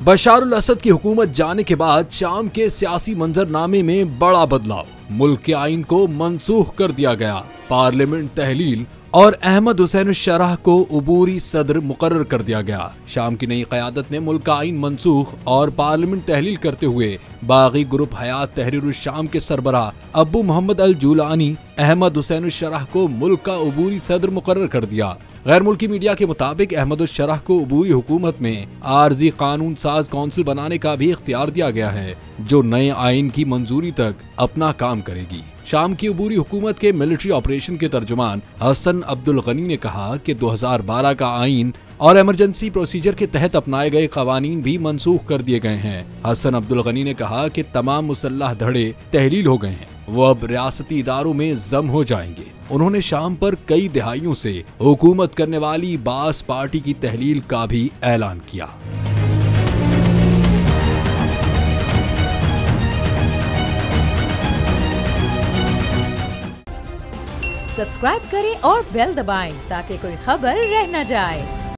बशारुल असद की हुकूमत जाने के बाद शाम के सियासी मंजरनामे में बड़ा बदलाव। मुल्क के आइन को मनसूख कर दिया गया। पार्लियामेंट तहलील और अहमद हुसैन शरह को उबूरी सदर मुकर्रर कर दिया गया। शाम की नई क़यादत ने मुल्क का आइन मनसूख और पार्लियामेंट तहलील करते हुए बागी ग्रुप हयात तहरीर शाम के सरबराह अबू मोहम्मद अल जूलानी अहमद हुसैन शरह को मुल्क का उबूरी सदर मुकर्रर कर दिया। गैर मुल्की मीडिया के मुताबिक अहमद शरह को उबूरी हुकूमत में आर्जी कानून साज कौंसिल बनाने का भी इख्तियार दिया गया है, जो नए आइन की मंजूरी तक अपना काम करेगी। शाम की उबूरी हुकूमत के मिलिट्री ऑपरेशन के तर्जुमान हसन अब्दुल गनी ने कहा कि 2012 का आइन और इमरजेंसी प्रोसीजर के तहत अपनाए गए कवानीन भी मनसूख कर दिए गए हैं। हसन अब्दुल गनी ने कहा कि तमाम मुसल्लह धड़े तहलील हो गए हैं, वो अब रियासती इदारों में जम हो जाएंगे। उन्होंने शाम पर कई दिहाइयों से हुकूमत करने वाली बास पार्टी की तहलील का भी ऐलान किया। सब्सक्राइब करें और बेल दबाएं ताकि कोई खबर रह न जाए।